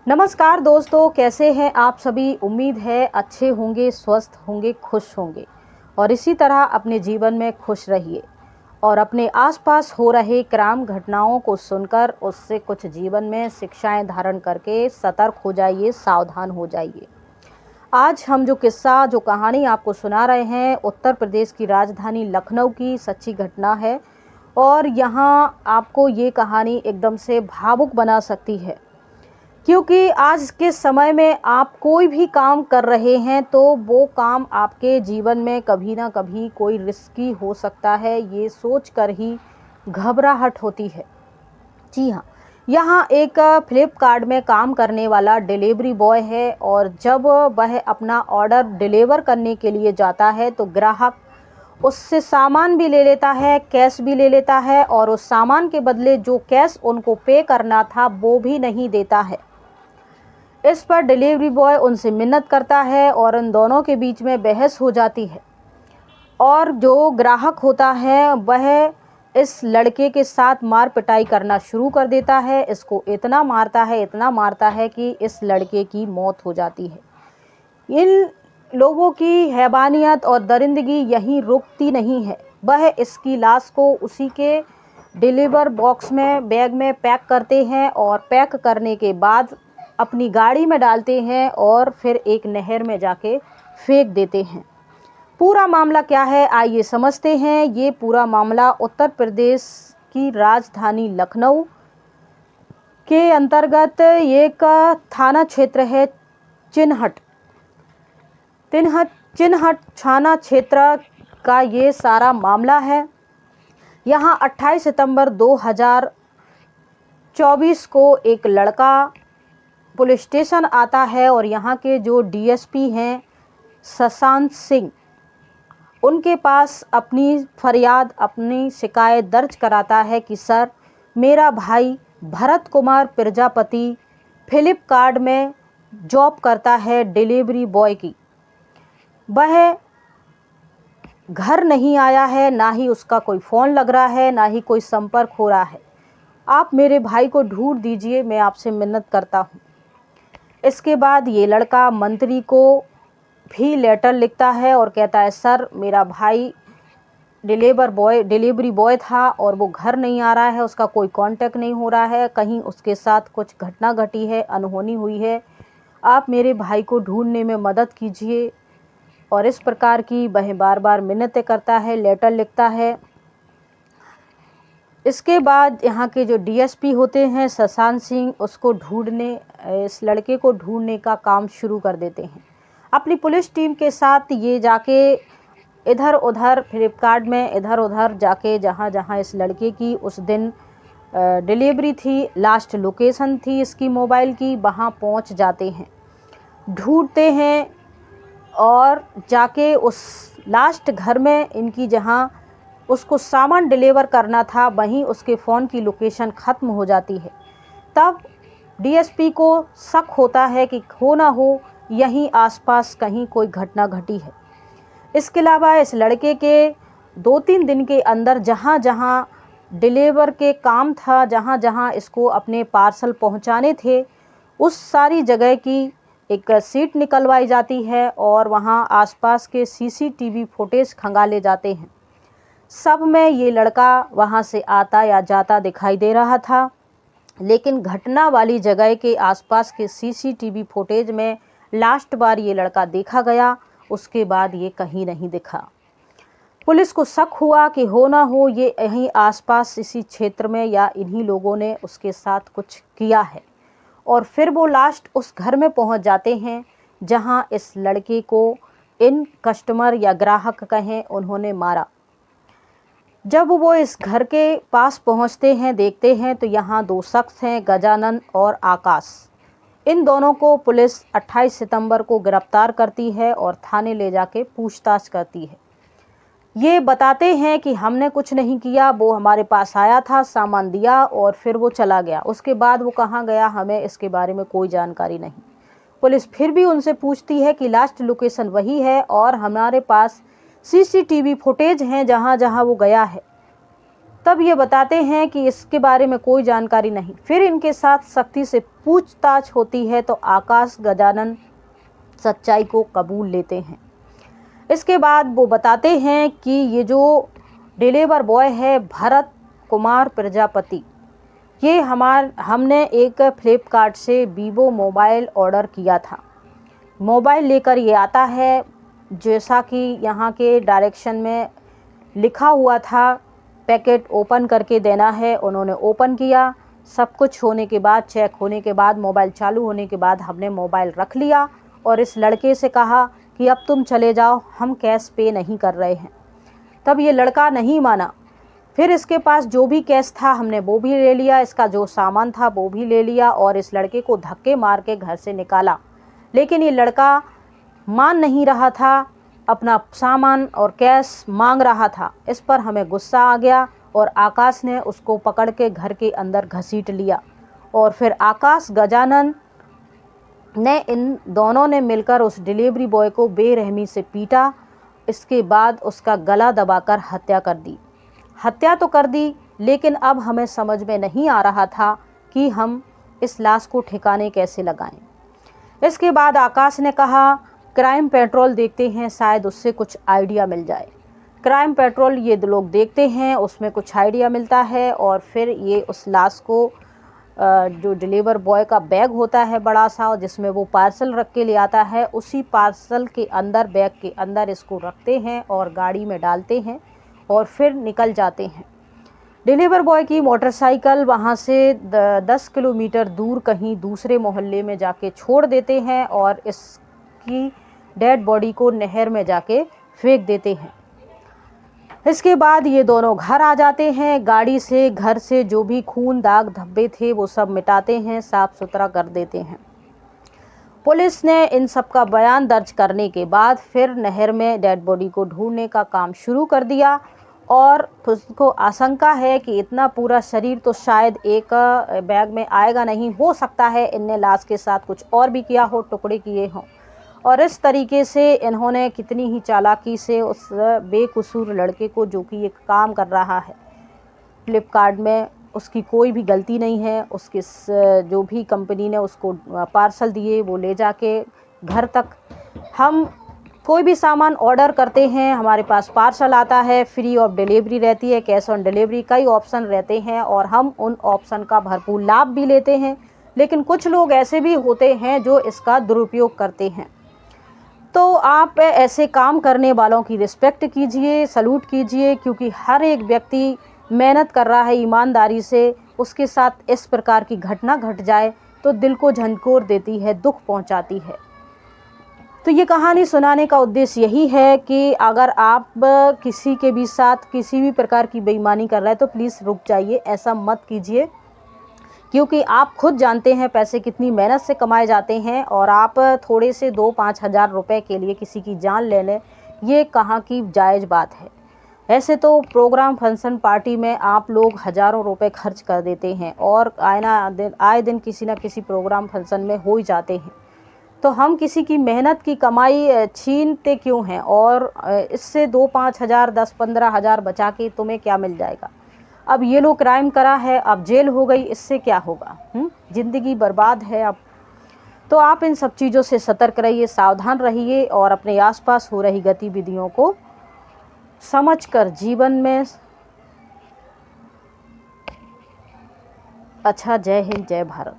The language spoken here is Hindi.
नमस्कार दोस्तों, कैसे हैं आप सभी। उम्मीद है अच्छे होंगे, स्वस्थ होंगे, खुश होंगे और इसी तरह अपने जीवन में खुश रहिए और अपने आसपास हो रहे क्राइम घटनाओं को सुनकर उससे कुछ जीवन में शिक्षाएं धारण करके सतर्क हो जाइए, सावधान हो जाइए। आज हम जो किस्सा, जो कहानी आपको सुना रहे हैं, उत्तर प्रदेश की राजधानी लखनऊ की सच्ची घटना है और यहाँ आपको ये कहानी एकदम से भावुक बना सकती है, क्योंकि आज के समय में आप कोई भी काम कर रहे हैं तो वो काम आपके जीवन में कभी ना कभी कोई रिस्की हो सकता है, ये सोचकर ही घबराहट होती है। जी हाँ, यहाँ एक फ्लिपकार्ट में काम करने वाला डिलीवरी बॉय है और जब वह अपना ऑर्डर डिलीवर करने के लिए जाता है तो ग्राहक उससे सामान भी ले लेता है, कैश भी ले लेता है और उस सामान के बदले जो कैश उनको पे करना था वो भी नहीं देता है। इस पर डिलीवरी बॉय उनसे मिन्नत करता है और उन दोनों के बीच में बहस हो जाती है और जो ग्राहक होता है वह इस लड़के के साथ मार पिटाई करना शुरू कर देता है। इसको इतना मारता है कि इस लड़के की मौत हो जाती है। इन लोगों की हैवानियत और दरिंदगी यहीं रुकती नहीं है। वह इसकी लाश को उसी के डिलीवर बॉक्स में, बैग में पैक करते हैं और पैक करने के बाद अपनी गाड़ी में डालते हैं और फिर एक नहर में जाके फेंक देते हैं। पूरा मामला क्या है, आइए समझते हैं। ये पूरा मामला उत्तर प्रदेश की राजधानी लखनऊ के अंतर्गत एक थाना क्षेत्र है, चिन्हट चिन्हट थाना क्षेत्र का ये सारा मामला है। यहाँ 28 सितंबर 2024 को एक लड़का पुलिस स्टेशन आता है और यहाँ के जो डीएसपी हैं शशांक सिंह, उनके पास अपनी फरियाद, अपनी शिकायत दर्ज कराता है कि सर, मेरा भाई भरत कुमार प्रजापति फ्लिपकार्ट में जॉब करता है डिलीवरी बॉय की। वह घर नहीं आया है, ना ही उसका कोई फ़ोन लग रहा है, ना ही कोई संपर्क हो रहा है। आप मेरे भाई को ढूंढ दीजिए, मैं आपसे मिन्नत करता हूँ। इसके बाद ये लड़का मंत्री को भी लेटर लिखता है और कहता है, सर, मेरा भाई डिलीवरी बॉय था और वो घर नहीं आ रहा है, उसका कोई कांटेक्ट नहीं हो रहा है, कहीं उसके साथ कुछ घटना घटी है, अनहोनी हुई है, आप मेरे भाई को ढूंढने में मदद कीजिए। और इस प्रकार की वह बार बार मिन्नतें करता है, लेटर लिखता है। इसके बाद यहाँ के जो डीएसपी होते हैं शशांक सिंह, उसको इस लड़के को ढूंढने का काम शुरू कर देते हैं। अपनी पुलिस टीम के साथ ये जाके इधर उधर फ्लिपकार्ट में इधर उधर जाके जहाँ जहाँ इस लड़के की उस दिन डिलीवरी थी, लास्ट लोकेशन थी इसकी मोबाइल की, वहाँ पहुँच जाते हैं, ढूंढते हैं और जाके उस लास्ट घर में इनकी, जहाँ उसको सामान डिलीवर करना था, वहीं उसके फ़ोन की लोकेशन ख़त्म हो जाती है। तब डीएसपी को शक होता है कि हो ना हो यहीं आसपास कहीं कोई घटना घटी है। इसके अलावा इस लड़के के 2-3 दिन के अंदर जहाँ जहाँ डिलीवर के काम था, जहाँ जहाँ इसको अपने पार्सल पहुँचाने थे, उस सारी जगह की एक सीट निकलवाई जाती है और वहाँ आसपास के सीसीटीवी फुटेज खंगाले जाते हैं। सब में ये लड़का वहाँ से आता या जाता दिखाई दे रहा था, लेकिन घटना वाली जगह के आसपास के सीसीटीवी फुटेज में लास्ट बार ये लड़का देखा गया, उसके बाद ये कहीं नहीं दिखा। पुलिस को शक हुआ कि हो ना हो ये यहीं आसपास इसी क्षेत्र में या इन्हीं लोगों ने उसके साथ कुछ किया है और फिर वो लास्ट उस घर में पहुंच जाते हैं जहां इस लड़के को इन कस्टमर या ग्राहक कहें, उन्होंने मारा। जब वो इस घर के पास पहुंचते हैं, देखते हैं तो यहाँ 2 शख्स हैं, गजानन और आकाश। इन दोनों को पुलिस 28 सितंबर को गिरफ्तार करती है और थाने ले जाके पूछताछ करती है। ये बताते हैं कि हमने कुछ नहीं किया, वो हमारे पास आया था, सामान दिया और फिर वो चला गया। उसके बाद वो कहाँ गया, हमें इसके बारे में कोई जानकारी नहीं। पुलिस फिर भी उनसे पूछती है कि लास्ट लोकेशन वही है और हमारे पास सीसीटीवी फुटेज हैं जहाँ जहाँ वो गया है। तब ये बताते हैं कि इसके बारे में कोई जानकारी नहीं। फिर इनके साथ सख्ती से पूछताछ होती है तो आकाश गजानन सच्चाई को कबूल लेते हैं। इसके बाद वो बताते हैं कि ये जो डिलीवर बॉय है भरत कुमार प्रजापति, ये हमने एक फ्लिपकार्ट से वीवो मोबाइल ऑर्डर किया था। मोबाइल लेकर ये आता है, जैसा कि यहाँ के डायरेक्शन में लिखा हुआ था, पैकेट ओपन करके देना है। उन्होंने ओपन किया, सब कुछ होने के बाद, चेक होने के बाद, मोबाइल चालू होने के बाद हमने मोबाइल रख लिया और इस लड़के से कहा कि अब तुम चले जाओ, हम कैश पे नहीं कर रहे हैं। तब ये लड़का नहीं माना। फिर इसके पास जो भी कैश था हमने वो भी ले लिया, इसका जो सामान था वो भी ले लिया और इस लड़के को धक्के मार के घर से निकाला। लेकिन ये लड़का मान नहीं रहा था, अपना सामान और कैश मांग रहा था। इस पर हमें गुस्सा आ गया और आकाश ने उसको पकड़ के घर के अंदर घसीट लिया और फिर आकाश गजानन ने, इन दोनों ने मिलकर उस डिलीवरी बॉय को बेरहमी से पीटा। इसके बाद उसका गला दबाकर हत्या कर दी। हत्या तो कर दी, लेकिन अब हमें समझ में नहीं आ रहा था कि हम इस लाश को ठिकाने कैसे लगाएं। इसके बाद आकाश ने कहा क्राइम पेट्रोल देखते हैं, शायद उससे कुछ आइडिया मिल जाए। क्राइम पेट्रोल ये लोग देखते हैं, उसमें कुछ आइडिया मिलता है और फिर ये उस लाश को जो डिलीवर बॉय का बैग होता है बड़ा सा, जिसमें वो पार्सल रख के ले आता है, उसी पार्सल के अंदर, बैग के अंदर इसको रखते हैं और गाड़ी में डालते हैं और फिर निकल जाते हैं। डिलीवर बॉय की मोटरसाइकिल वहाँ से 10 किलोमीटर दूर कहीं दूसरे मोहल्ले में जाके छोड़ देते हैं और इसकी डेड बॉडी को नहर में जाके फेंक देते हैं। इसके बाद ये दोनों घर आ जाते हैं। गाड़ी से, घर से जो भी खून, दाग, धब्बे थे वो सब मिटाते हैं, साफ सुथरा कर देते हैं। पुलिस ने इन सब का बयान दर्ज करने के बाद फिर नहर में डेड बॉडी को ढूंढने का काम शुरू कर दिया और उसको आशंका है कि इतना पूरा शरीर तो शायद एक बैग में आएगा नहीं, हो सकता है इनने लाश के साथ कुछ और भी किया हो, टुकड़े किए हों। और इस तरीके से इन्होंने कितनी ही चालाकी से उस बेकसूर लड़के को, जो कि एक काम कर रहा है फ्लिपकार्ट में, उसकी कोई भी गलती नहीं है, उसके जो भी कंपनी ने उसको पार्सल दिए वो ले जाके घर तक, हम कोई भी सामान ऑर्डर करते हैं, हमारे पास पार्सल आता है, फ्री ऑफ डिलीवरी रहती है, कैश ऑन डिलीवरी, कई ऑप्शन रहते हैं और हम उन ऑप्शन का भरपूर लाभ भी लेते हैं। लेकिन कुछ लोग ऐसे भी होते हैं जो इसका दुरुपयोग करते हैं। तो आप ऐसे काम करने वालों की रिस्पेक्ट कीजिए, सल्यूट कीजिए, क्योंकि हर एक व्यक्ति मेहनत कर रहा है ईमानदारी से, उसके साथ इस प्रकार की घटना घट जाए तो दिल को झंझोर देती है, दुख पहुंचाती है। तो ये कहानी सुनाने का उद्देश्य यही है कि अगर आप किसी के भी साथ किसी भी प्रकार की बेईमानी कर रहे हैं तो प्लीज़ रुक जाइए, ऐसा मत कीजिए, क्योंकि आप खुद जानते हैं पैसे कितनी मेहनत से कमाए जाते हैं और आप थोड़े से 2-5 हज़ार रुपये के लिए किसी की जान ले लें, ये कहाँ की जायज़ बात है। ऐसे तो प्रोग्राम, फंक्शन, पार्टी में आप लोग हज़ारों रुपए खर्च कर देते हैं और आए दिन किसी न किसी प्रोग्राम, फंक्शन में हो ही जाते हैं। तो हम किसी की मेहनत की कमाई छीनते क्यों हैं? और इससे 2-5 हज़ार, 10-15 हज़ार बचा के तुम्हें क्या मिल जाएगा? अब ये लोग क्राइम करा है, अब जेल हो गई, इससे क्या होगा? ज़िंदगी बर्बाद है अब। तो आप इन सब चीज़ों से सतर्क रहिए, सावधान रहिए और अपने आसपास हो रही गतिविधियों को समझकर जीवन में अच्छा। जय हिंद, जय भारत।